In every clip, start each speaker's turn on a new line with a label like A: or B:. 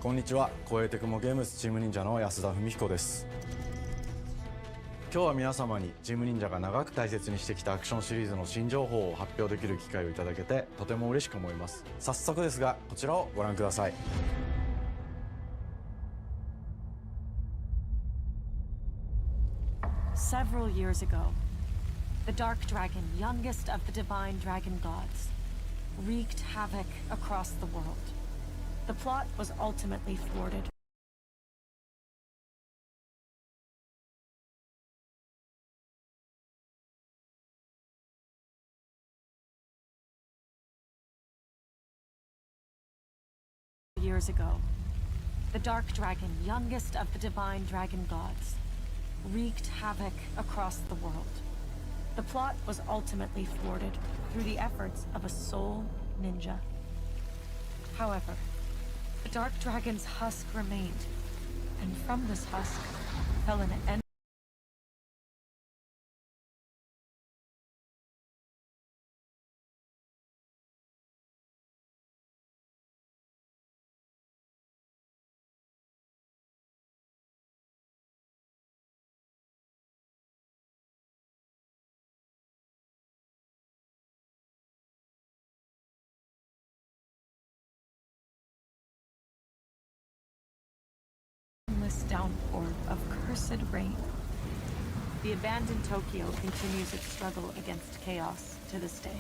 A: こんにちは、光栄テクモゲームズチーム忍者の安田文彦です。今日は皆様にチーム忍者が長く大切にしてきたアクションシリーズの新情報を発表できる機会をいただけてとても嬉しく思います。早速ですが、こちらをご覧ください。
B: Several years ago, the Dark Dragon, youngest of the divine dragon gods, wreaked havoc across the world. The plot was ultimately thwarted. Years ago, the Dark Dragon, youngest of the divine dragon gods, wreaked havoc across the world. The plot was ultimately thwarted through the efforts of a sole ninja. However, the Dark Dragon's husk remained, and from this husk fell an end. Downpour of cursed rain. The abandoned Tokyo continues its struggle against chaos to this day.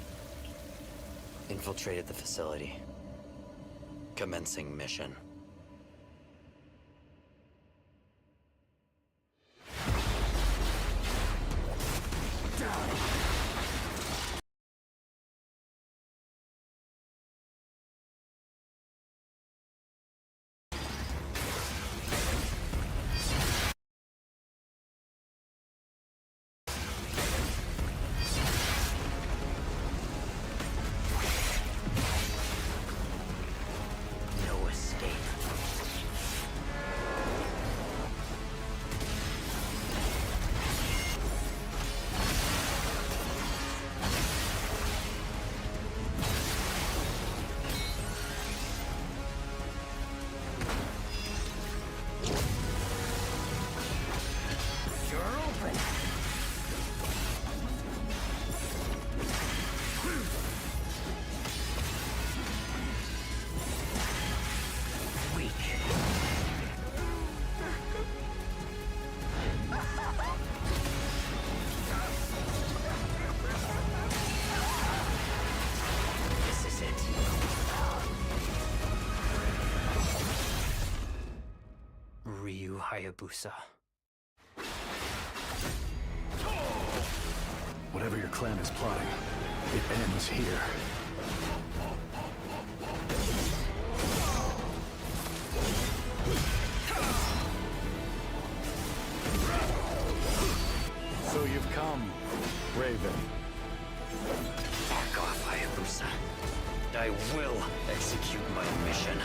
C: Infiltrated the facility. Commencing mission. Hayabusa.
D: Whatever your clan is plotting, it ends here. So you've come, Raven.
C: Back off, Hayabusa. I will execute my mission.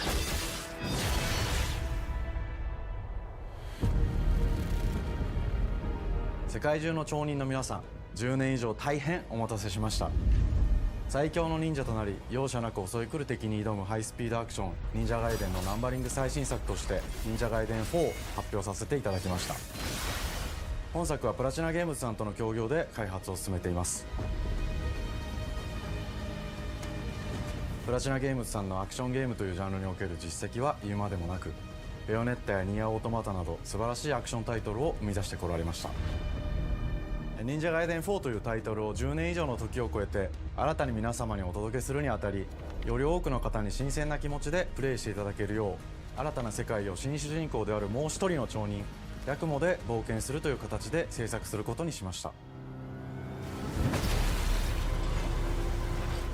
A: 世界中の町人の皆さん、10年以上大変お待たせしました。最強の忍者となり容赦なく襲い来る敵に挑むハイスピードアクション忍者ガイデンのナンバリング最新作として忍者ガイデン4を発表させていただきました。本作はプラチナゲームズさんとの協業で開発を進めています。プラチナゲームズさんのアクションゲームというジャンルにおける実績は言うまでもなく、ベヨネッタやニアオートマタなど素晴らしいアクションタイトルを生み出してこられました。忍者ガイデン4というタイトルを10年以上の時を超えて新たに皆様にお届けするにあたり、より多くの方に新鮮な気持ちでプレイしていただけるよう、新たな世界を新主人公であるもう一人の町人ヤクモで冒険するという形で制作することにしました。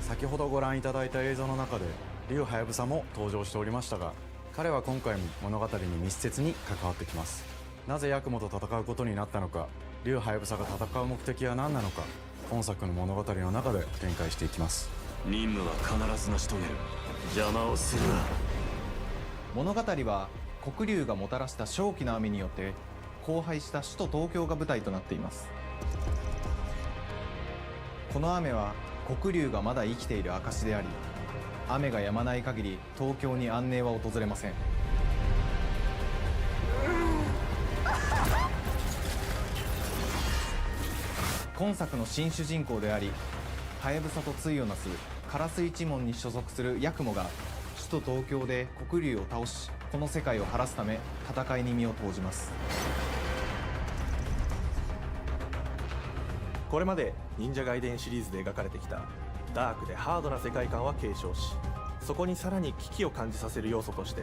A: 先ほどご覧いただいた映像の中で竜はやぶさも登場しておりましたが、彼は今回も物語に密接に関わってきます。なぜヤクモと戦うことになったのか、竜はやぶさが戦う目的は何なのか、本作の物語の中で展開していきます。
D: 任務は必ず成し遂げる。邪魔をするな。
E: 物語は黒竜がもたらした正気の雨によって荒廃した首都東京が舞台となっています。この雨は黒竜がまだ生きている証であり、雨が止まない限り東京に安寧は訪れません。今作の新主人公であり、はやぶさと対をなす烏一門に所属するヤクモが首都東京で黒竜を倒し、この世界を晴らすため戦いに身を投じます。
F: これまで忍者外伝シリーズで描かれてきたダークでハードな世界観は継承し、そこにさらに危機を感じさせる要素として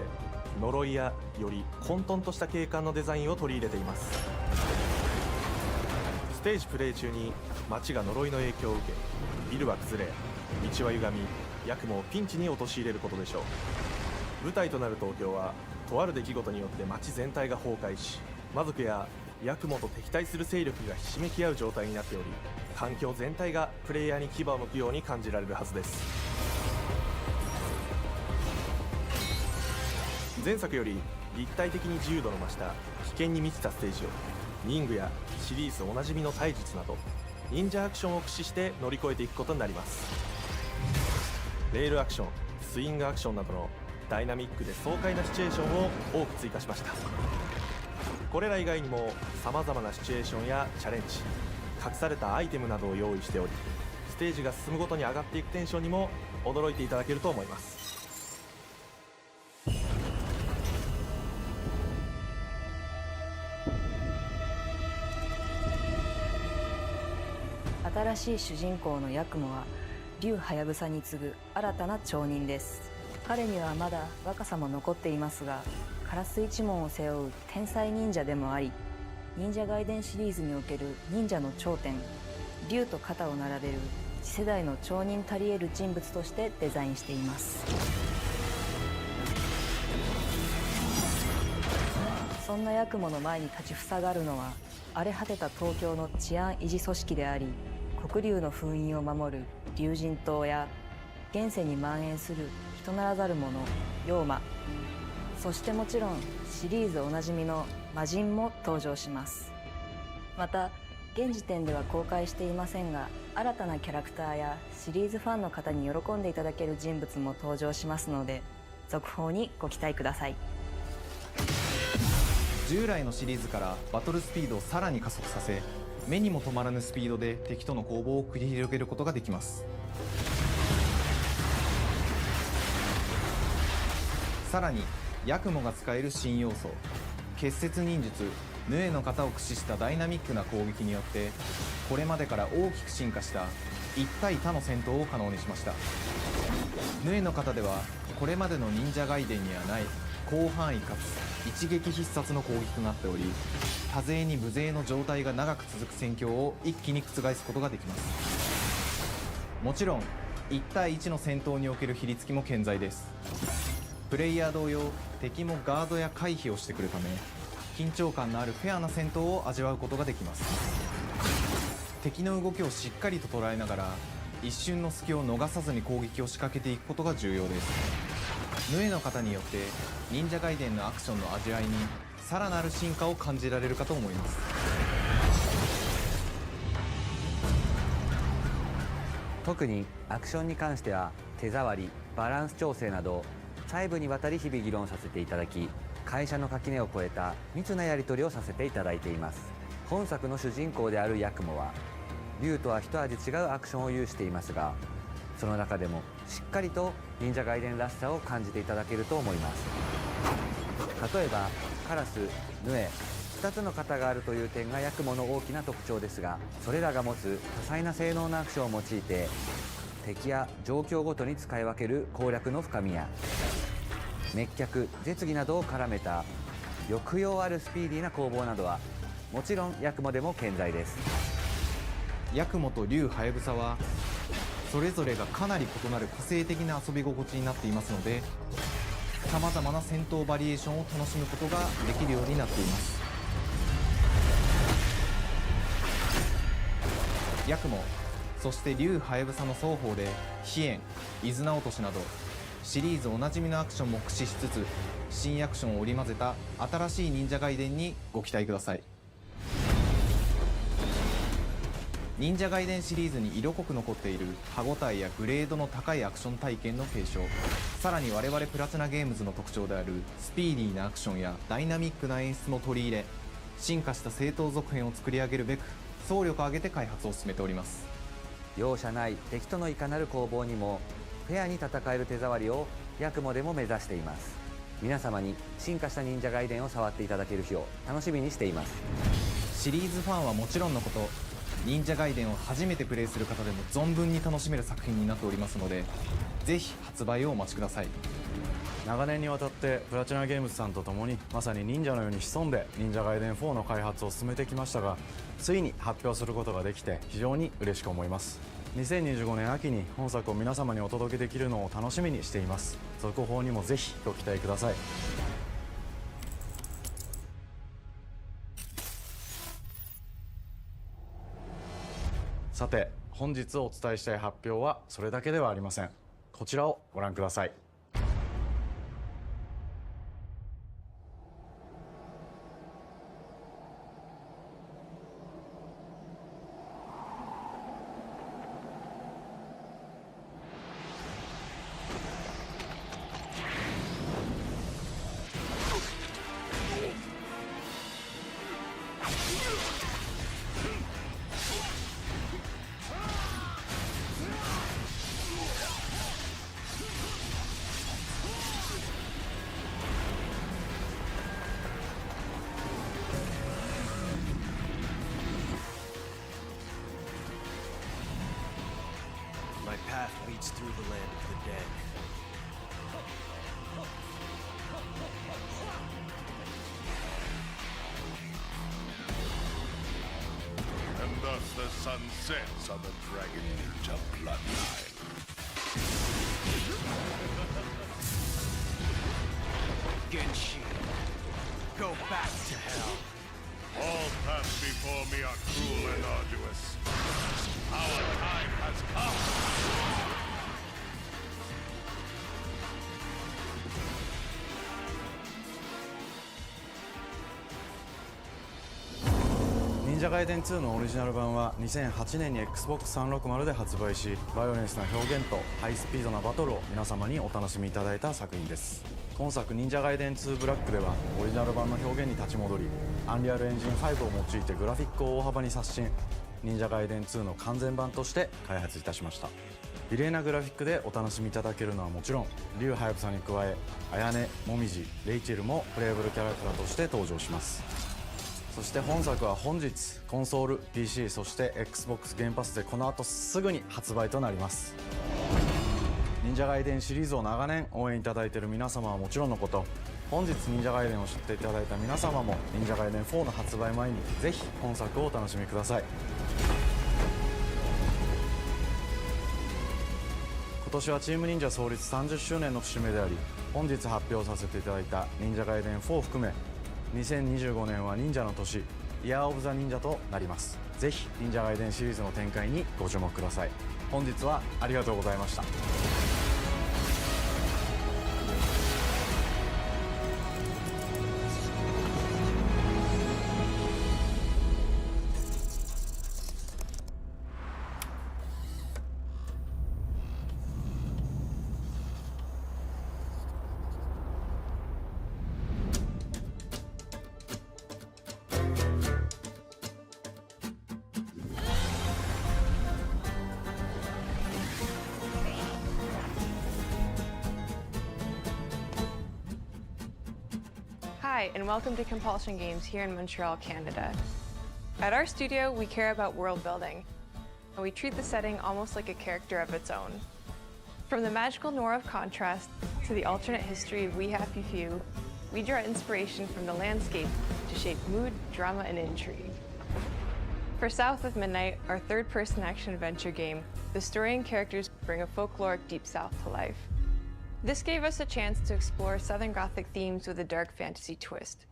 F: 呪いやより混沌とした景観のデザインを取り入れています。ステージプレイ中に街が呪いの影響を受け、ビルは崩れ、道は歪み、ヤクモをピンチに陥れることでしょう。舞台となる東京はとある出来事によって街全体が崩壊し、魔族やヤクモと敵対する勢力がひしめき合う状態になっており、環境全体がプレイヤーに牙を向くように感じられるはずです。前作より立体的に自由度の増した危険に満ちたステージを忍具やシリーズおなじみの体術など忍者アクションを駆使して乗り越えていくことになります。レールアクション、スイングアクションなどのダイナミックで爽快なシチュエーションを多く追加しました。これら以外にも様々なシチュエーションやチャレンジ、隠されたアイテムなどを用意しており、ステージが進むごとに上がっていくテンションにも驚いていただけると思います。
G: 新しい主人公のヤクモは竜ハヤブサに次ぐ新たな町人です。彼にはまだ若さも残っていますが、カラス一門を背負う天才忍者でもあり、忍者外伝シリーズにおける忍者の頂点、竜と肩を並べる次世代の町人たり得る人物としてデザインしています。そんなヤクモの前に立ちふさがるのは、荒れ果てた東京の治安維持組織であり、黒竜の封印を守る竜神島や、現世に蔓延する人ならざる者妖魔、そしてもちろんシリーズおなじみの魔人も登場します。また現時点では公開していませんが、新たなキャラクターやシリーズファンの方に喜んでいただける人物も登場しますので、続報にご期待ください。
E: 従来のシリーズからバトルスピードをさらに加速させ、目にも止まらぬスピードで敵との攻防を繰り広げることができます。さらにヤクモが使える新要素、結節忍術ヌエの型を駆使したダイナミックな攻撃によって、これまでから大きく進化した1対他の戦闘を可能にしました。ヌエの型ではこれまでの忍者外伝にはない広範囲かつ一撃必殺の攻撃となっており、多勢に無勢の状態が長く続く戦況を一気に覆すことができます。もちろん1対1の戦闘におけるひりつきも健在です。プレイヤー同様、敵もガードや回避をしてくるため、緊張感のあるフェアな戦闘を味わうことができます。敵の動きをしっかりと捉えながら、一瞬の隙を逃さずに攻撃を仕掛けていくことが重要です。ヌエの型によって忍者外伝のアクションの味わいにさらなる進化を感じられるかと思います。
H: 特にアクションに関しては手触り、バランス調整など細部にわたり日々議論させていただき、会社の垣根を越えた密なやり取りをさせていただいています。本作の主人公であるヤクモは竜とは一味違うアクションを有していますが、その中でもしっかりと忍者外伝らしさを感じていただけると思います。例えばカラス、ヌエ、2つの型があるという点がヤクモの大きな特徴ですが、それらが持つ多彩な性能のアクションを用いて敵や状況ごとに使い分ける攻略の深みや、滅却、絶技などを絡めた抑揚あるスピーディーな攻防などはもちろんヤクモでも健在です。
E: ヤクモと竜ハヤブサはそれぞれがかなり異なる個性的な遊び心地になっていますので、さまざまな戦闘バリエーションを楽しむことができるようになっています。ヤクモ、そして竜ハヤブサの双方で飛燕、伊豆名落としなどシリーズおなじみのアクションも駆使しつつ、新アクションを織り交ぜた新しい忍者外伝にご期待ください。忍者外伝シリーズに色濃く残っている歯応えやグレードの高いアクション体験の継承、さらに我々プラチナゲームズの特徴であるスピーディーなアクションやダイナミックな演出も取り入れ、進化した正当続編を作り上げるべく総力を挙げて開発を進めております。
H: 容赦ない敵とのいかなる攻防にもフェアに戦える手触りをヤクモでも目指しています。皆様に進化した忍者外伝を触っていただける日を楽しみにしています。
E: シリーズファンはもちろんのこと、忍者ガイデンを初めてプレイする方でも存分に楽しめる作品になっておりますので、ぜひ発売をお待ちください。
A: 長年にわたってプラチナゲームズさんと共にまさに忍者のように潜んで忍者ガイデン4の開発を進めてきましたが、ついに発表することができて非常に嬉しく思います。2025年秋に本作を皆様にお届けできるのを楽しみにしています。続報にもぜひご期待ください。さて、本日お伝えしたい発表はそれだけではありません。こちらをご覧ください。
I: My path leads through the land of the dead.
J: And thus the sun sets on the Dragon Ninja bloodline.
I: Genshin, go back to hell.
J: All paths before me are cruel and arduous. Our time has come.
A: 忍者ガイデン2のオリジナル版は2008年に Xbox360 で発売し、バイオレンスな表現とハイスピードなバトルを皆様にお楽しみいただいた作品です。今作忍者ガイデン2ブラックではオリジナル版の表現に立ち戻り、アンリアルエンジン5を用いてグラフィックを大幅に刷新、忍者ガイデン2の完全版として開発いたしました。美麗なグラフィックでお楽しみいただけるのはもちろん、竜はやぶさに加え綾音、もみじ、レイチェルもプレイブルキャラクターとして登場します。そして本作は本日コンソール、 PC、 そして XBOX ゲームパスでこの後すぐに発売となります。忍者ガイデンシリーズを長年応援いただいている皆様はもちろんのこと、本日忍者ガイデンを知っていただいた皆様も忍者ガイデン4の発売前にぜひ本作をお楽しみください。今年はチーム忍者創立30周年の節目であり、本日発表させていただいた忍者ガイデン4を含め2025年は忍者の年、イヤーオブザ忍者となります。ぜひ忍者ガイデンシリーズの展開にご注目ください。本日はありがとうございました。
K: Hi, and welcome to Compulsion Games here in Montreal, Canada. At our studio, we care about world building, and we treat the setting almost like a character of its own. From the magical noir of contrast to the alternate history of We Happy Few, we draw inspiration from the landscape to shape mood, drama, and intrigue. For South of Midnight, our third-person action-adventure game, the story and characters bring a folkloric Deep South to life. This gave us a chance to explore Southern Gothic themes with a dark fantasy twist.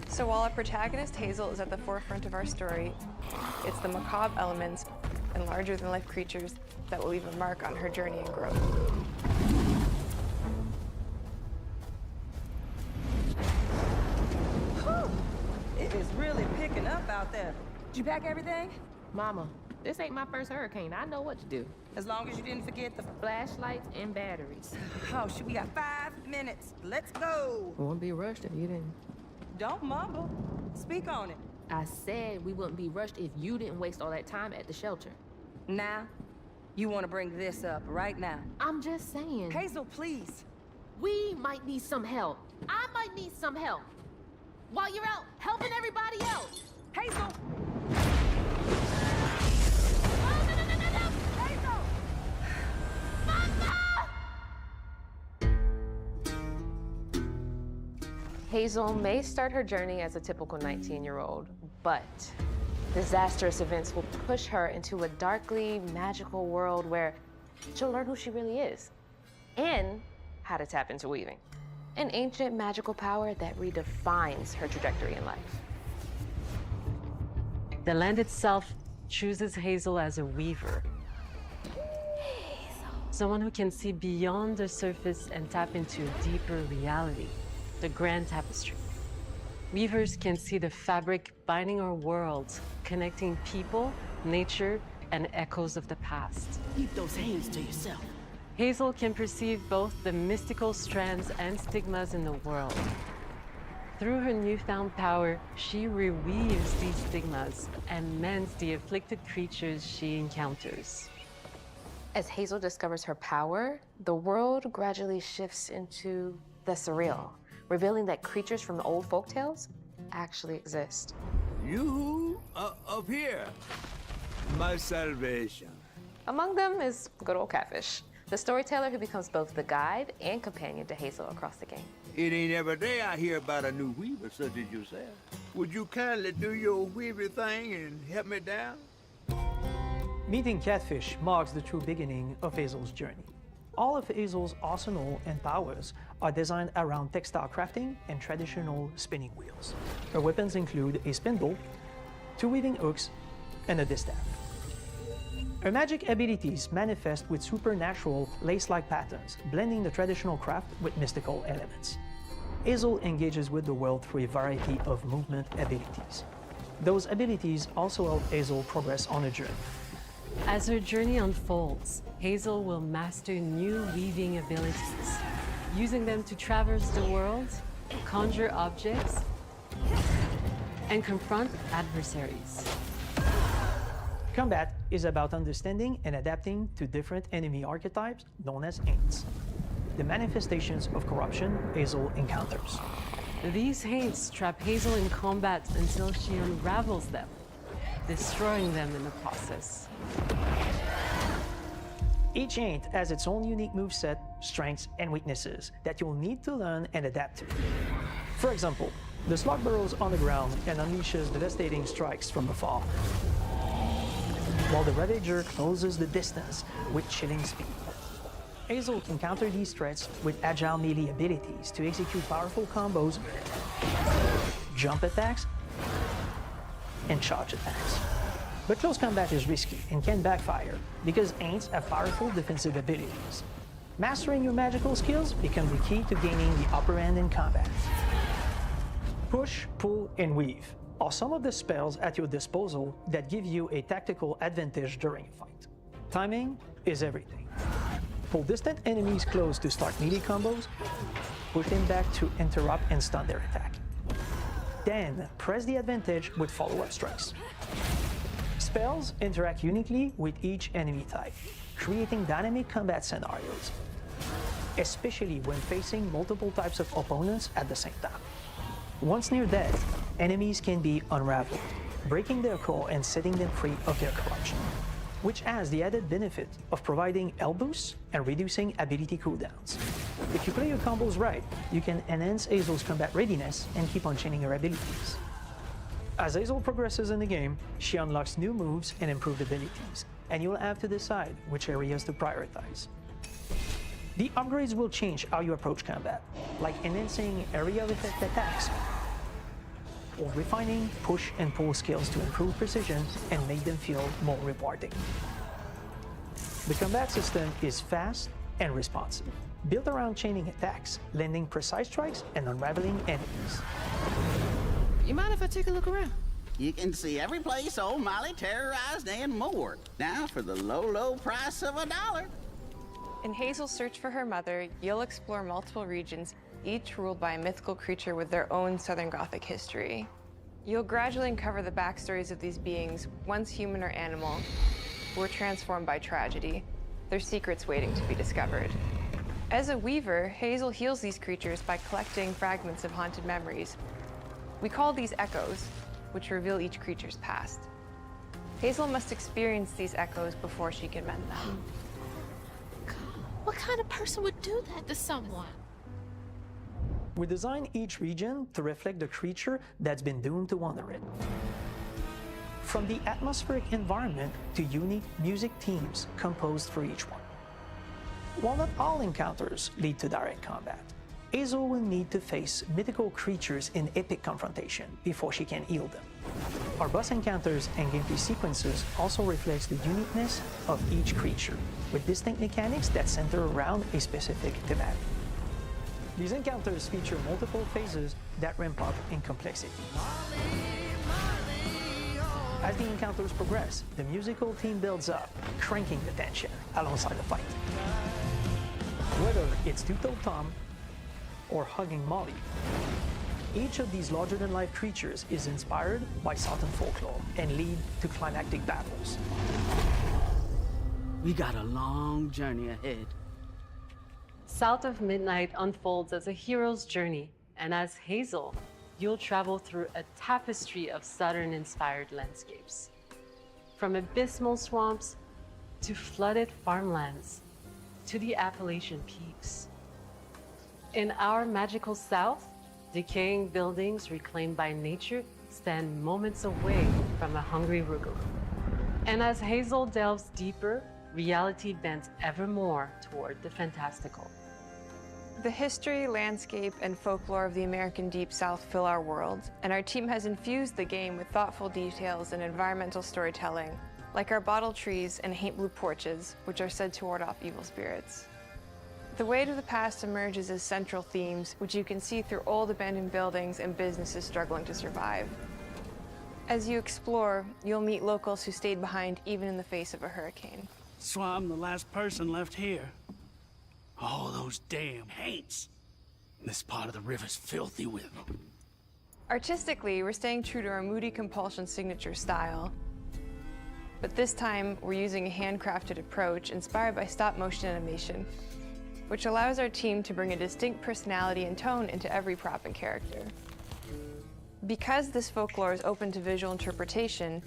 K: So while our protagonist Hazel is at the forefront of our story, it's the macabre elements and larger-than-life creatures that will leave a mark on her journey and growth.
L: Whew. It is really picking up out there. Did you pack everything?
M: Mama, this ain't my first hurricane. I know what to do.
L: As long as you didn't forget the
M: Flashlights and batteries.
L: Oh, shoot, we got 5 minutes. Let's go.
M: We wouldn't be rushed if you didn't.
L: Don't mumble. Speak on it.
M: I said we wouldn't be rushed if you didn't waste all that time at the shelter.
L: Now, you want to bring this up right now.
M: I'm just saying.
L: Hazel, please.
M: We might need some help. I might need some help. While you're out helping everybody else.
L: Hazel!
M: Hazel may start her journey as a typical 19-year-old, but disastrous events will push her into a darkly magical world where she'll learn who she really is and how to tap into weaving, an ancient magical power that redefines her trajectory in life.
N: The land itself chooses Hazel as a weaver. Someone who can see beyond the surface and tap into a deeper reality, the grand tapestry. Weavers can see the fabric binding our world, connecting people, nature, and echoes of the past.
L: Keep those hands to yourself.
N: Hazel can perceive both the mystical strands and stigmas in the world. Through her newfound power, she reweaves these stigmas and mends the afflicted creatures she encounters.
M: As Hazel discovers her power, the world gradually shifts into the surreal, revealing that creatures from the old folktales actually exist.
I: You up here, my salvation.
M: Among them is good old Catfish, the storyteller who becomes both the guide and companion to Hazel across the game.
I: It ain't every day I hear about a new weaver such as yourself. Would you kindly do your weaver thing and help me down?
O: Meeting Catfish marks the true beginning of Hazel's journey. All of Hazel's arsenal and powers are designed around textile crafting and traditional spinning wheels. Her weapons include a spindle, 2 weaving hooks, and a distaff. Her magic abilities manifest with supernatural lace-like patterns, blending the traditional craft with mystical elements. Hazel engages with the world through a variety of movement abilities. Those abilities also help Hazel progress on a journey.
N: As her journey unfolds, Hazel will master new weaving abilities, using them to traverse the world, conjure objects, and confront adversaries.
O: Combat is about understanding and adapting to different enemy archetypes known as Aints, the manifestations of corruption Hazel encounters.
N: These Haints trap Hazel in combat until she unravels them, destroying them in the process.
O: Each Aint has its own unique moveset, strengths, and weaknesses that you'll need to learn and adapt to. For example, the slug burrows on the ground and unleashes devastating strikes from afar, while the Ravager closes the distance with chilling speed. Hazel can counter these threats with agile melee abilities to execute powerful combos, jump attacks, and charge attacks. But close combat is risky and can backfire because Aints have powerful defensive abilities. Mastering your magical skills becomes the key to gaining the upper hand in combat. Push, pull, and weave are some of the spells at your disposal that give you a tactical advantage during a fight. Timing is everything. Pull distant enemies close to start melee combos, push them back to interrupt and stun their attack. Then press the advantage with follow-up strikes. Spells interact uniquely with each enemy type, creating dynamic combat scenarios, especially when facing multiple types of opponents at the same time. Once near death, enemies can be unraveled, breaking their core and setting them free of their corruption, which has the added benefit of providing health boosts and reducing ability cooldowns. If you play your combos right, you can enhance Hazel's combat readiness and keep on chaining her abilities. As Hazel progresses in the game, she unlocks new moves and improved abilities, and you'll have to decide which areas to prioritize. The upgrades will change how you approach combat, like enhancing area effect attacks, or refining push and pull skills to improve precision and make them feel more rewarding. The combat system is fast and responsive, built around chaining attacks, landing precise strikes, and unraveling enemies.
L: You mind if I take a look around?
P: You can see every place old Molly terrorized and more. Now for the low, low price of $1.
K: In Hazel's search for her mother, you'll explore multiple regions, each ruled by a mythical creature with their own Southern Gothic history. You'll gradually uncover the backstories of these beings, once human or animal, who were transformed by tragedy, their secrets waiting to be discovered. As a weaver, Hazel heals these creatures by collecting fragments of haunted memories. We call these echoes, which reveal each creature's past. Hazel must experience these echoes before she can mend them.
M: What kind of person would do that to someone?
O: We design each region to reflect the creature that's been doomed to wander it. From the atmospheric environment to unique music themes composed for each one. While not all encounters lead to direct combat, Hazel will need to face mythical creatures in epic confrontation before she can heal them. Our boss encounters and gameplay sequences also reflects the uniqueness of each creature, with distinct mechanics that center around a specific thematic. These encounters feature multiple phases that ramp up in complexity. As the encounters progress, the musical theme builds up, cranking the tension alongside the fight. Whether it's Two-Toed Tom or hugging Molly, each of these larger-than-life creatures is inspired by Southern folklore and lead to climactic battles.
L: We got a long journey ahead.
N: South of Midnight unfolds as a hero's journey, and as Hazel, you'll travel through a tapestry of Southern-inspired landscapes. From abysmal swamps to flooded farmlands to the Appalachian peaks. In our magical South, decaying buildings reclaimed by nature stand moments away from a hungry Rougarou. And as Hazel delves deeper, reality bends ever more toward the fantastical.
K: The history, landscape, and folklore of the American Deep South fill our world, and our team has infused the game with thoughtful details and environmental storytelling, like our bottle trees and haint blue porches, which are said to ward off evil spirits. The Way to the Past emerges as central themes, which you can see through old abandoned buildings and businesses struggling to survive. As you explore, you'll meet locals who stayed behind even in the face of a hurricane.
I: So I'm the last person left here. All those damn haints. This part of the river's filthy with them.
K: Artistically, we're staying true to our moody compulsion signature style. But this time, we're using a handcrafted approach inspired by stop-motion animation, which allows our team to bring a distinct personality and tone into every prop and character. Because this folklore is open to visual interpretation,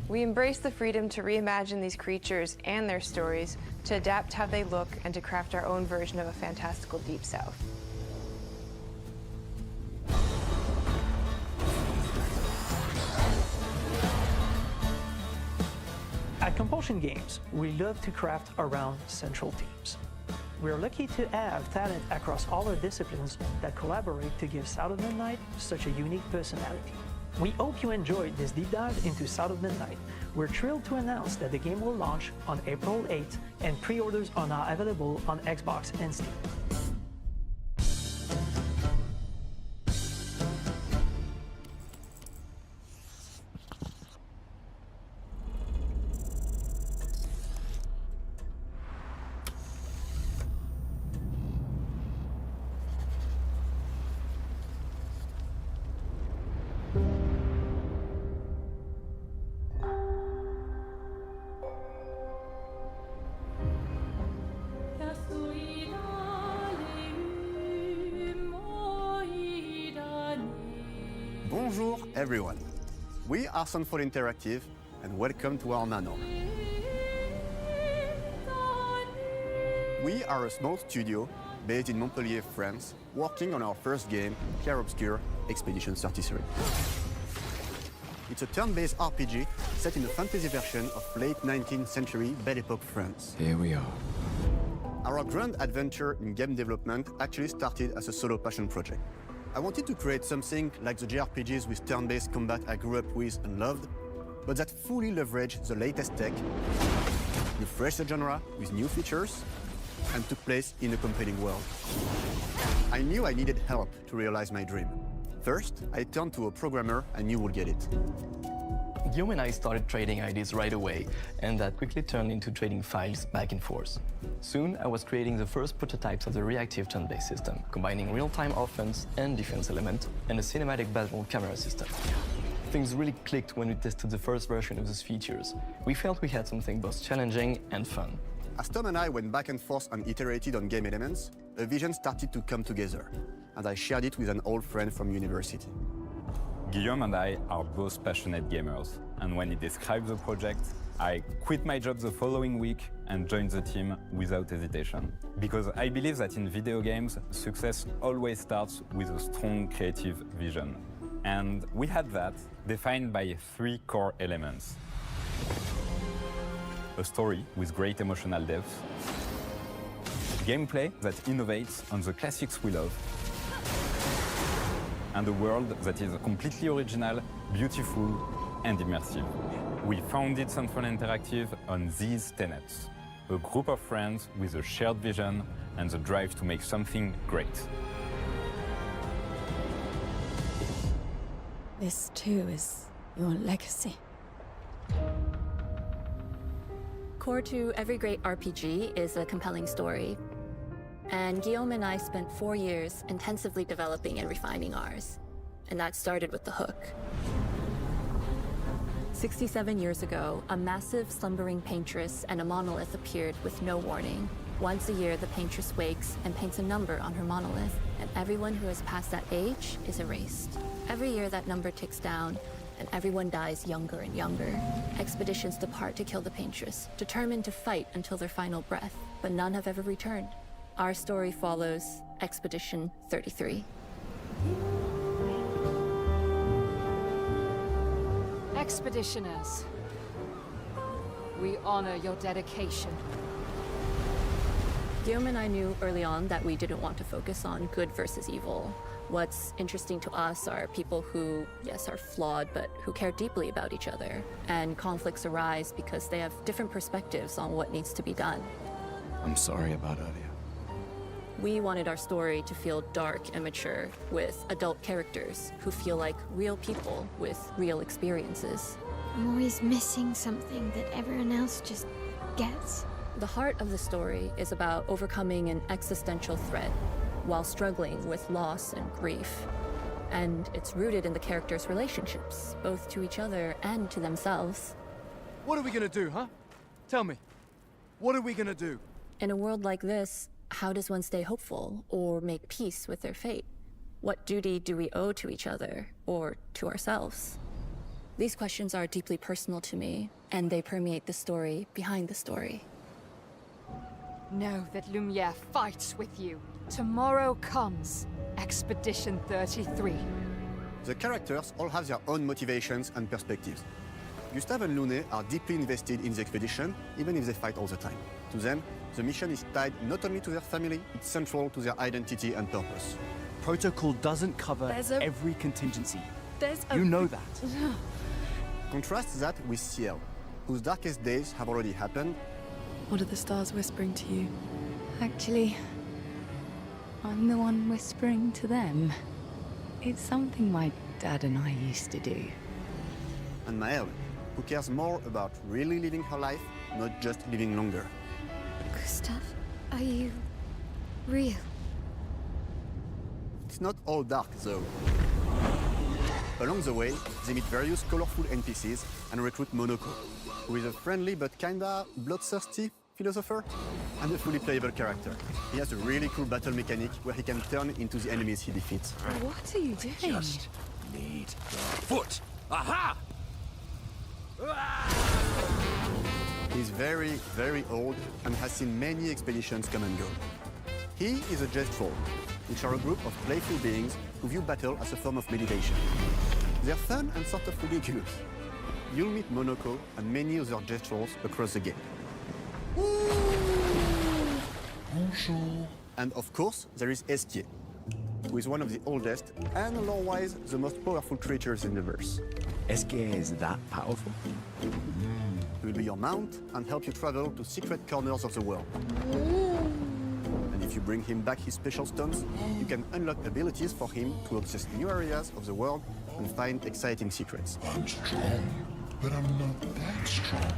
K: we embrace the freedom to reimagine these creatures and their stories, to adapt how they look, and to craft our own version of a fantastical Deep South.
O: At Compulsion Games, we love to craft around central themes. We're lucky to have talent across all our disciplines that collaborate to give South of Midnight such a unique personality. We hope you enjoyed this deep dive into South of Midnight. We're thrilled to announce that the game will launch on April 8th, and pre-orders are now available on Xbox and Steam.
Q: Bonjour everyone. We are Sunfall Interactive and welcome to our manor. We are a small studio based in Montpellier, France, working on our first game, Clair Obscur Expedition 33. It's a turn-based RPG set in a fantasy version of late 19th century Belle Époque France.
D: Here we are.
Q: Our grand adventure in game development actually started as a solo passion project. I wanted to create something like the JRPGs with turn-based combat I grew up with and loved, but that fully leveraged the latest tech, refreshed the genre with new features, and took place in a compelling world. I knew I needed help to realize my dream. First, I turned to a programmer I knew would get it.
R: Guillaume and I started trading ideas right away, and that quickly turned into trading files back and forth. Soon, I was creating the first prototypes of the reactive turn-based system, combining real-time offense and defense element, and a cinematic battle camera system. Things really clicked when we tested the first version of those features. We felt we had something both challenging and fun.
Q: As Tom and I went back and forth and iterated on game elements, a vision started to come together, and I shared it with an old friend from university.
S: Guillaume and I are both passionate gamers, and when he described the project, I quit my job the following week and joined the team without hesitation. Because I believe that in video games, success always starts with a strong creative vision. And we had that, defined by 3 core elements. A story with great emotional depth, gameplay that innovates on the classics we love, and a world that is completely original, beautiful, and immersive. We founded Central Interactive on these tenets: a group of friends with a shared vision and the drive to make something great.
T: This too is your legacy.
U: Core to every great RPG is a compelling story. And Guillaume and I spent 4 years intensively developing and refining ours. And that started with the hook. 67 years ago, a massive slumbering paintress and a monolith appeared with no warning. Once a year, the paintress wakes and paints a number on her monolith, and everyone who has passed that age is erased. Every year, that number ticks down, and everyone dies younger and younger. Expeditions depart to kill the paintress, determined to fight until their final breath, but none have ever returned. Our story follows Expedition 33.
B: Expeditioners, we honor your dedication.
U: Guillaume and I knew early on that we didn't want to focus on good versus evil. What's interesting to us are people who, yes, are flawed, but who care deeply about each other. And conflicts arise because they have different perspectives on what needs to be done.
D: I'm sorry about Alia.
U: We wanted our story to feel dark and mature, with adult characters who feel like real people with real experiences.
T: I'm always missing something that everyone else just gets.
U: The heart of the story is about overcoming an existential threat while struggling with loss and grief. And it's rooted in the characters' relationships, both to each other and to themselves.
V: What are we gonna do, huh? Tell me. What are we gonna do?
U: In a world like this, how does one stay hopeful or make peace with their fate? What duty do we owe to each other or to ourselves? These questions are deeply personal to me, and they permeate the story behind the story.
B: Know that Lumiere fights with you. Tomorrow comes Expedition 33.
Q: The characters all have their own motivations and perspectives. Gustave and Lune are deeply invested in the expedition, even if they fight all the time. To them, the mission is tied not only to their family, it's central to their identity and purpose.
V: Protocol doesn't cover every contingency. You know that.
Q: Contrast that with Ciel, whose darkest days have already happened.
T: What are the stars whispering to you? Actually, I'm the one whispering to them. It's something my dad and I used to do.
Q: And Maëlle, who cares more about really living her life, not just living longer.
T: Gustave, are you real?
Q: It's not all dark, though. Along the way, they meet various colorful NPCs and recruit Monoko, who is a friendly but kinda bloodthirsty philosopher and a fully playable character. He has a really cool battle mechanic where he can turn into the enemies he defeats.
T: What are you doing?
D: Just need the foot. Aha!
Q: He's very, very old and has seen many expeditions come and go. He is a Jest Troll, which are a group of playful beings who view battle as a form of meditation. They're fun and sort of ridiculous. You'll meet Monoko and many other Jest Trolls across the game.
D: Bonjour.
Q: And of course, there is Estier, who is one of the oldest and lore-wise the most powerful creatures in the verse.
D: Estier is that powerful?
Q: He will be your mount and help you travel to secret corners of the world. And if you bring him back his special stones, you can unlock abilities for him to access new areas of the world and find exciting secrets.
J: I'm strong, but I'm not that strong.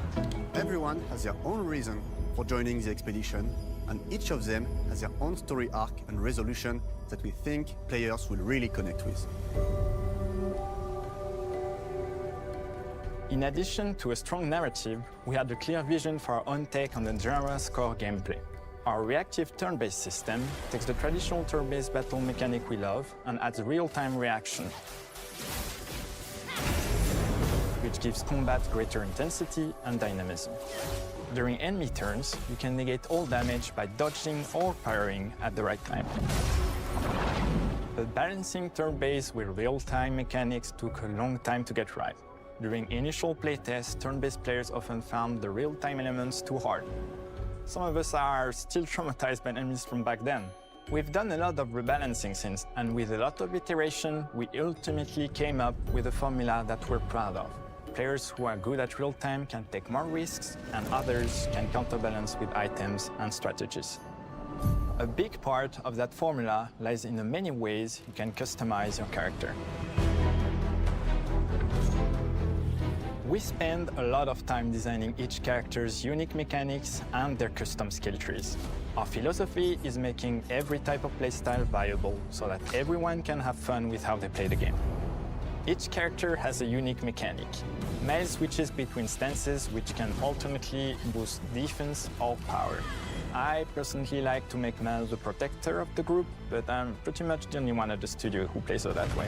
Q: Everyone has their own reason for joining the expedition, and each of them has their own story arc and resolution that we think players will really connect with.
W: In addition to a strong narrative, we had a clear vision for our own take on the genre's core gameplay. Our reactive turn-based system takes the traditional turn-based battle mechanic we love and adds real-time reaction. We which gives combat greater intensity and dynamism. During enemy turns, you can negate all damage by dodging or parrying at the right time. But balancing turn-based with real-time mechanics took a long time to get right. During initial playtests, turn-based players often found the real-time elements too hard. Some of us are still traumatized by enemies from back then. We've done a lot of rebalancing since, and with a lot of iteration, we ultimately came up with a formula that we're proud of. Players who are good at real-time can take more risks, and others can counterbalance with items and strategies. A big part of that formula lies in the many ways you can customize your character. We spend a lot of time designing each character's unique mechanics and their custom skill trees. Our philosophy is making every type of playstyle viable so that everyone can have fun with how they play the game. Each character has a unique mechanic. Mel switches between stances which can ultimately boost defense or power. I personally like to make Mel the protector of the group, but I'm pretty much the only one at the studio who plays her that way.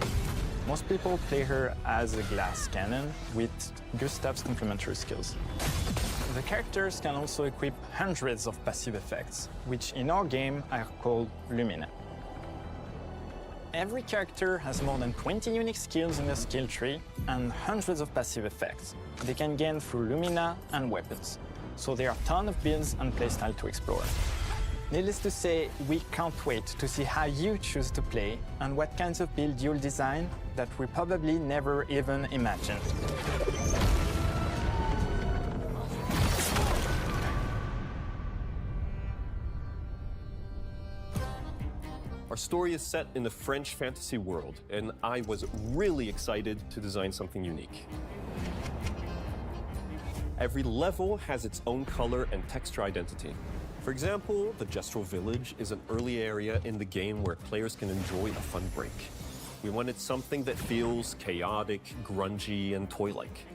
W: Most people play her as a glass cannon with Gustav's complementary skills. The characters can also equip hundreds of passive effects, which in our game are called Lumina. Every character has more than 20 unique skills in their skill tree and hundreds of passive effects they can gain through Lumina and weapons. So there are a ton of builds and playstyle to explore. Needless to say, we can't wait to see how you choose to play and what kinds of build you'll design that we probably never even imagined.
C: Our story is set in the French fantasy world, and I was really excited to design something unique. Every level has its own color and texture identity. For example, the Gestrel Village is an early area in the game where players can enjoy a fun break. We wanted something that feels chaotic, grungy, and toy-like.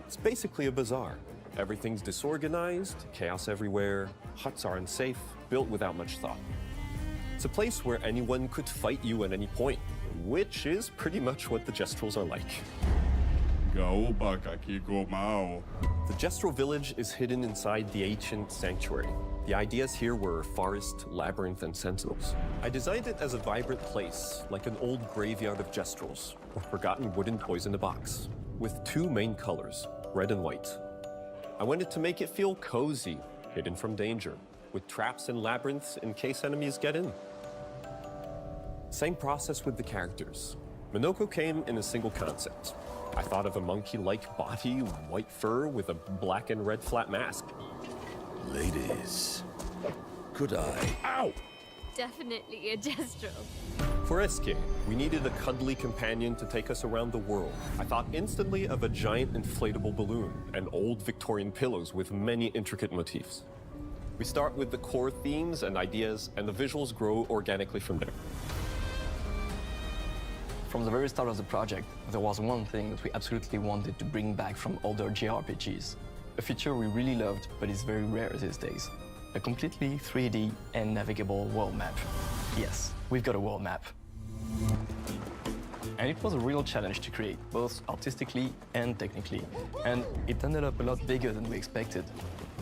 C: It's basically a bazaar. Everything's disorganized, chaos everywhere, huts are unsafe, built without much thought. It's a place where anyone could fight you at any point, which is pretty much what the Gestrels are like. The Gestrel Village is hidden inside the ancient sanctuary. The ideas here were forest, labyrinth, and sentinels. I designed it as a vibrant place, like an old graveyard of Gestrels, or forgotten wooden toys in a box, with two main colors, red and white. I wanted to make it feel cozy, hidden from danger, with traps and labyrinths in case enemies get in. Same process with the characters. Minoko came in a single concept. I thought of a monkey-like body, white fur with a black and red flat mask.
D: Ladies, could I?
C: Ow!
F: Definitely a Gestrel.
C: For SK, we needed a cuddly companion to take us around the world. I thought instantly of a giant inflatable balloon and old Victorian pillows with many intricate motifs. We start with the core themes and ideas, and the visuals grow organically from there.
R: From the very start of the project, there was one thing that we absolutely wanted to bring back from older JRPGs. A feature we really loved, but is very rare these days. A completely 3D and navigable world map. Yes, we've got a world map. And it was a real challenge to create, both artistically and technically. And it ended up a lot bigger than we expected.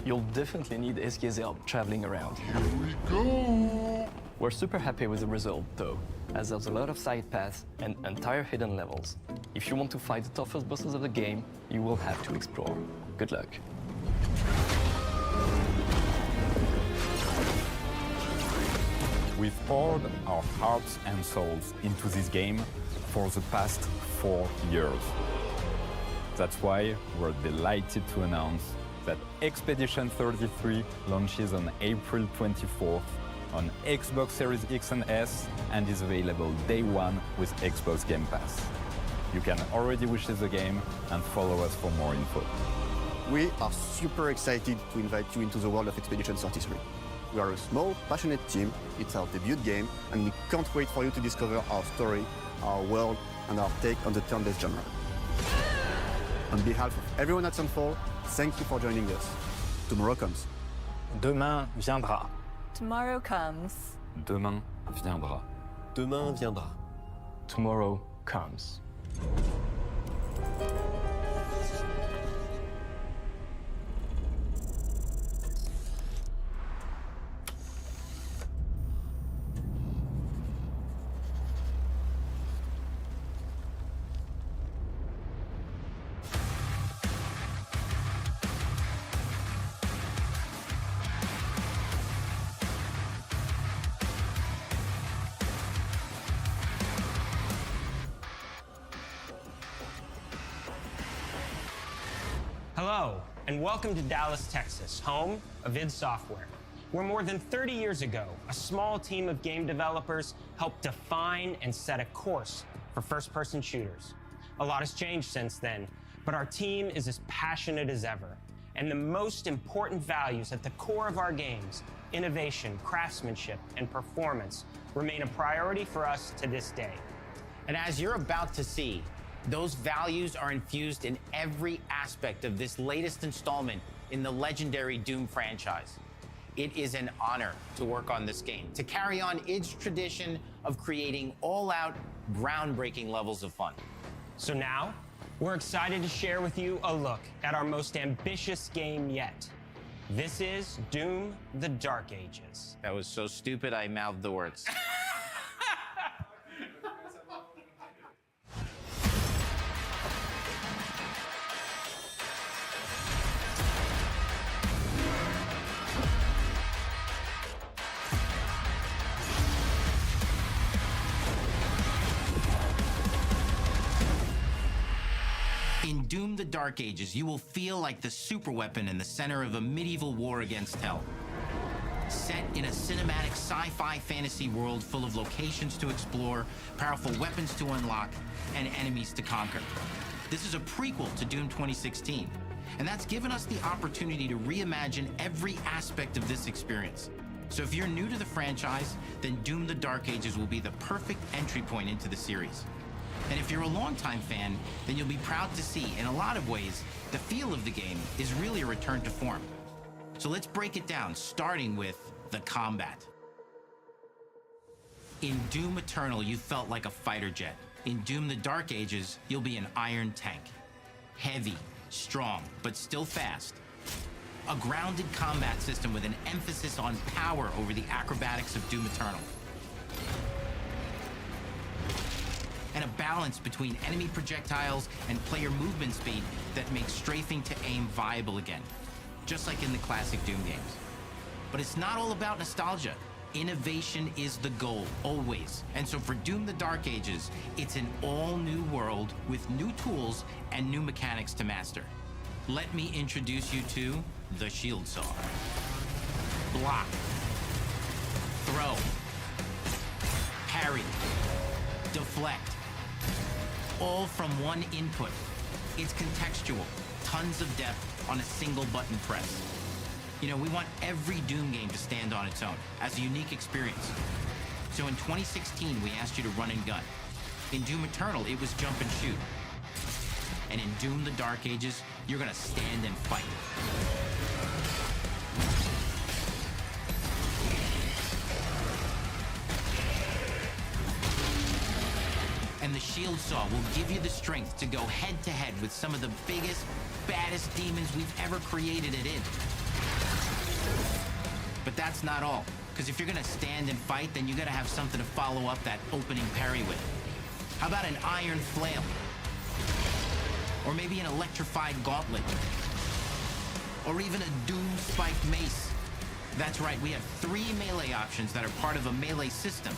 R: You'll definitely need SK's help traveling around.
J: Here we go!
R: We're super happy with the result, though, as there's a lot of side paths and entire hidden levels. If you want to fight the toughest bosses of the game, you will have to explore. Good luck.
S: We've poured our hearts and souls into this game for the past 4 years. That's why we're delighted to announce that Expedition 33 launches on April 24th on Xbox Series X and S and is available day one with Xbox Game Pass. You can already wishlist the game and follow us for more info.
Q: We are super excited to invite you into the world of Expedition 33. We are a small, passionate team, it's our debut game, and we can't wait for you to discover our story, our world, and our take on the turn-based genre. On behalf of everyone at Sunfall, thank you for joining us. Tomorrow comes.
W: Demain viendra.
L: Tomorrow comes.
S: Demain viendra.
C: Demain viendra.
R: Tomorrow comes.
E: and welcome to Dallas, Texas, home of id Software, where more than 30 years ago, a small team of game developers helped define and set a course for first-person shooters. A lot has changed since then, but our team is as passionate as ever, and the most important values at the core of our games, innovation, craftsmanship, and performance, remain a priority for us to this day.
G: And as you're about to see, those values are infused in every aspect of this latest installment in the legendary Doom franchise. It is an honor to work on this game, to carry on id's tradition of creating all-out, groundbreaking levels of fun.
E: So now, we're excited to share with you a look at our most ambitious game yet. This is Doom: The Dark Ages.
G: That was so stupid, I mouthed the words. In Doom: The Dark Ages, you will feel like the superweapon in the center of a medieval war against hell. Set in a cinematic sci-fi fantasy world full of locations to explore, powerful weapons to unlock, and enemies to conquer. This is a prequel to Doom 2016, and that's given us the opportunity to reimagine every aspect of this experience. So if you're new to the franchise, then Doom: The Dark Ages will be the perfect entry point into the series. And if you're a longtime fan, then you'll be proud to see, in a lot of ways, the feel of the game is really a return to form. So let's break it down, starting with the combat. In Doom Eternal, you felt like a fighter jet. In Doom: The Dark Ages, you'll be an iron tank. Heavy, strong, but still fast. A grounded combat system with an emphasis on power over the acrobatics of Doom Eternal. And a balance between enemy projectiles and player movement speed that makes strafing to aim viable again, just like in the classic Doom games. But it's not all about nostalgia. Innovation is the goal, always. And so for Doom: The Dark Ages, it's an all-new world with new tools and new mechanics to master. Let me introduce you to the Shield Saw. Block. Throw. Parry. Deflect. All from one input. It's contextual, tons of depth on a single button press. You know, we want every Doom game to stand on its own as a unique experience. So in 2016, we asked you to run and gun. In Doom Eternal, it was jump and shoot. And in Doom: The Dark Ages, you're gonna stand and fight. And the Shield Saw will give you the strength to go head-to-head with some of the biggest, baddest demons we've ever created at id. But that's not all, because if you're gonna stand and fight, then you gotta have something to follow up that opening parry with. How about an iron flail? Or maybe an electrified gauntlet? Or even a Doom spiked mace? That's right, we have 3 melee options that are part of a melee system.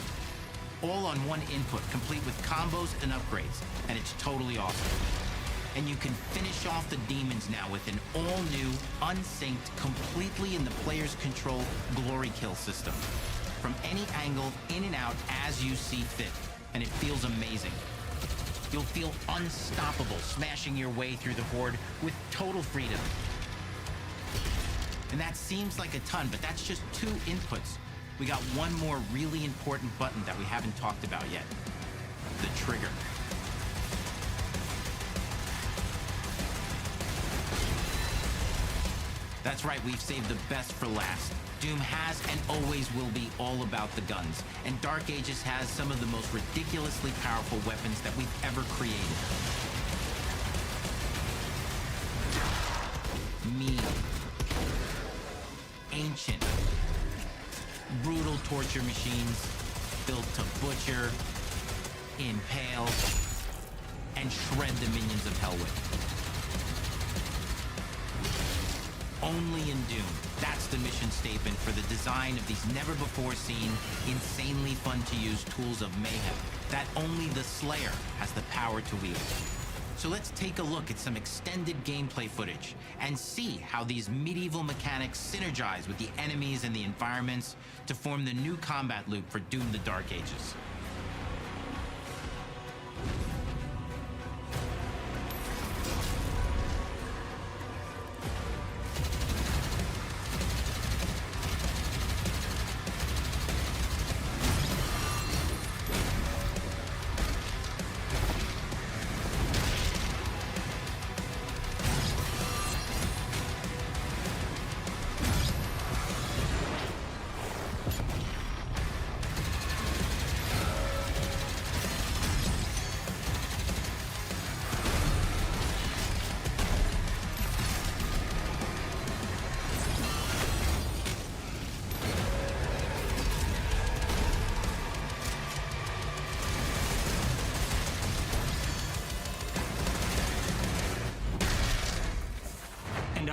G: All on one input, complete with combos and upgrades, and it's totally awesome. And you can finish off the demons now with an all-new, unsynced, completely in the player's control glory kill system. From any angle, in and out, as you see fit, and it feels amazing. You'll feel unstoppable, smashing your way through the horde with total freedom. And that seems like a ton, but that's just 2 inputs. We got one more really important button that we haven't talked about yet. The trigger. That's right, we've saved the best for last. Doom has and always will be all about the guns, and Dark Ages has some of the most ridiculously powerful weapons that we've ever created. Mean. Ancient. Brutal torture machines built to butcher, impale, and shred the minions of hell with. Only in Doom, that's the mission statement for the design of these never-before-seen, insanely fun-to-use tools of mayhem that only the Slayer has the power to wield. So let's take a look at some extended gameplay footage and see how these medieval mechanics synergize with the enemies and the environments to form the new combat loop for Doom: The Dark Ages.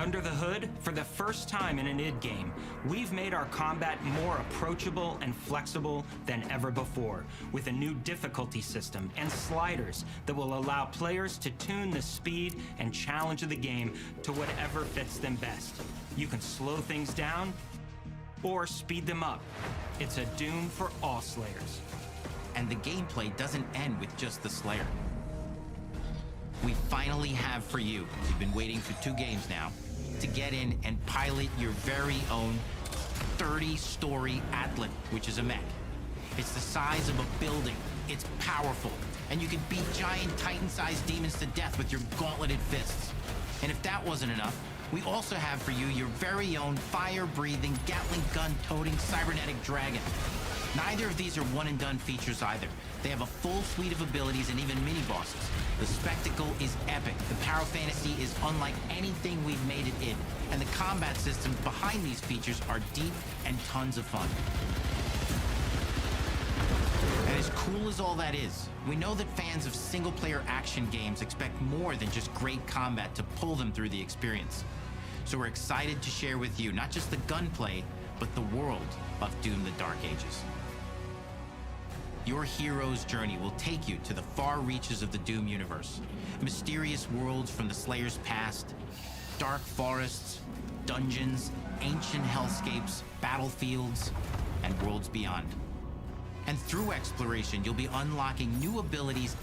E: Under the hood, for the first time in an id game, we've made our combat more approachable and flexible than ever before, with a new difficulty system and sliders that will allow players to tune the speed and challenge of the game to whatever fits them best. You can slow things down or speed them up. It's a Doom for all Slayers.
G: And the gameplay doesn't end with just the Slayer. We finally have for you, you've been waiting for 2 games now, to get in and pilot your very own 30-story Atlas, which is a mech. It's the size of a building, it's powerful, and you can beat giant Titan-sized demons to death with your gauntleted fists. And if that wasn't enough, we also have for you your very own fire-breathing, Gatling gun-toting cybernetic dragon. Neither of these are one-and-done features either. They have a full suite of abilities and even mini-bosses. The spectacle is epic. The Power Fantasy is unlike anything we've made it in. And the combat systems behind these features are deep and tons of fun. And as cool as all that is, we know that fans of single-player action games expect more than just great combat to pull them through the experience. So we're excited to share with you not just the gunplay, but the world of Doom: The Dark Ages. Your hero's journey will take you to the far reaches of the Doom universe. Mysterious worlds from the Slayer's past, dark forests, dungeons, ancient hellscapes, battlefields, and worlds beyond. And through exploration, you'll be unlocking new abilities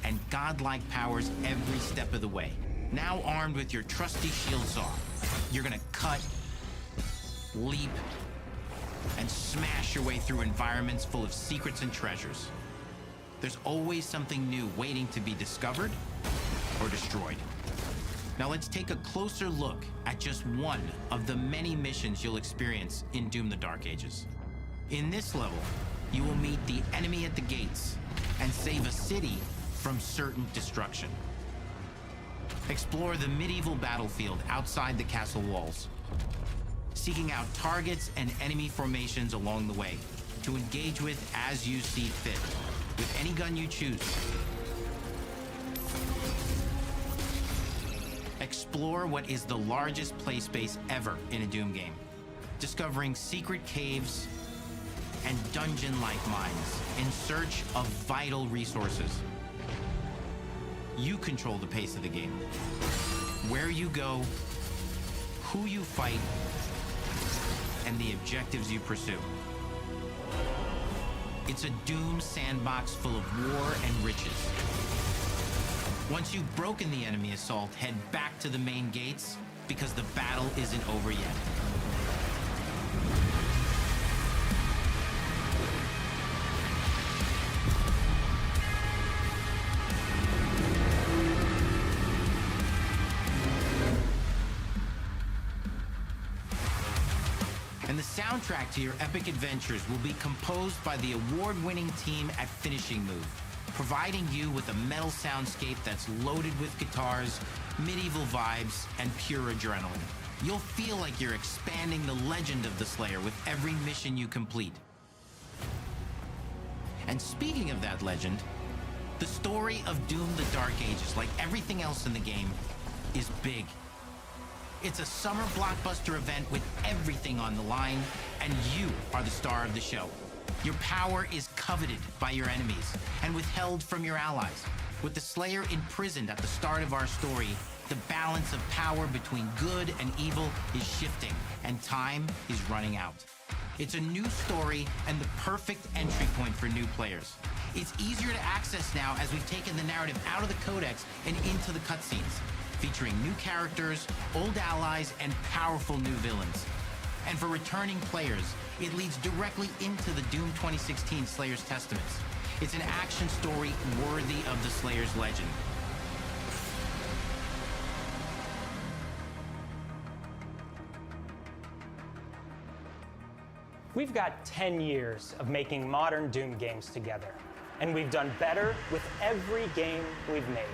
G: and godlike powers every step of the way. Now armed with your trusty shield saw, you're gonna cut, leap, and smash your way through environments full of secrets and treasures. There's always something new waiting to be discovered or destroyed. Now let's take a closer look at just one of the many missions you'll experience in Doom: The Dark Ages. In this level, you will meet the enemy at the gates and save a city from certain destruction. Explore the medieval battlefield outside the castle walls, seeking out targets and enemy formations along the way to engage with as you see fit, with any gun you choose. Explore what is the largest play space ever in a Doom game, discovering secret caves and dungeon-like mines in search of vital resources. You control the pace of the game, where you go, who you fight, and the objectives you pursue. It's a Doom sandbox full of war and riches. Once you've broken the enemy assault, head back to the main gates, because the battle isn't over yet. And the soundtrack to your epic adventures will be composed by the award-winning team at Finishing Move, providing you with a metal soundscape that's loaded with guitars, medieval vibes, and pure adrenaline. You'll feel like you're expanding the legend of the Slayer with every mission you complete. And speaking of that legend, the story of Doom: The Dark Ages, like everything else in the game, is big. It's a summer blockbuster event with everything on the line, and you are the star of the show. Your power is coveted by your enemies and withheld from your allies. With the Slayer imprisoned at the start of our story, the balance of power between good and evil is shifting, and time is running out. It's a new story and the perfect entry point for new players. It's easier to access now as we've taken the narrative out of the codex and into the cutscenes, featuring new characters, old allies, and powerful new villains. And for returning players, it leads directly into the Doom 2016 Slayer's Testaments. It's an action story worthy of the Slayer's legend.
E: We've got 10 years of making modern Doom games together, and we've done better with every game we've made.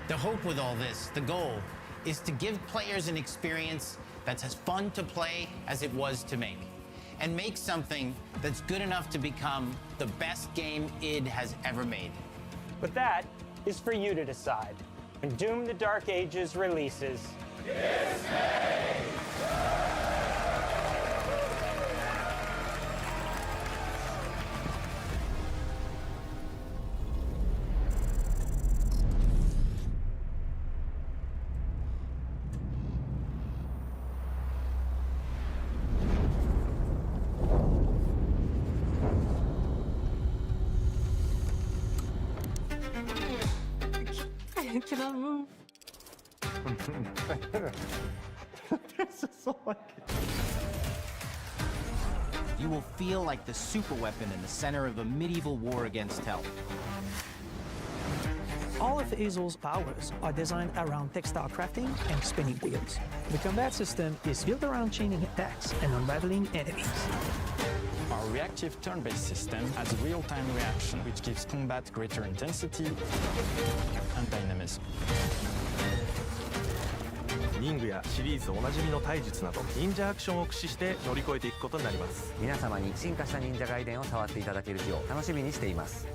G: The hope with all this, the goal, is to give players an experience that's as fun to play as it was to make, and make something that's good enough to become the best game id has ever made.
E: But that is for you to decide. When Doom: The Dark Ages releases,
N: I cannot move.
G: You will feel like the superweapon in the center of a medieval war against hell.
O: All of Hazel's powers are designed around textile crafting and spinning wheels. The combat system is built around chaining attacks and unraveling enemies.
W: Our reactive turn-based system has a real-time reaction, which gives combat greater intensity and dynamism.
A: 忍具やシリーズおなじみの体術など忍者アクションを駆使して乗り越えていくことになります。
H: 皆様に進化した忍者ガイデンを触っていただける日を楽しみにしています。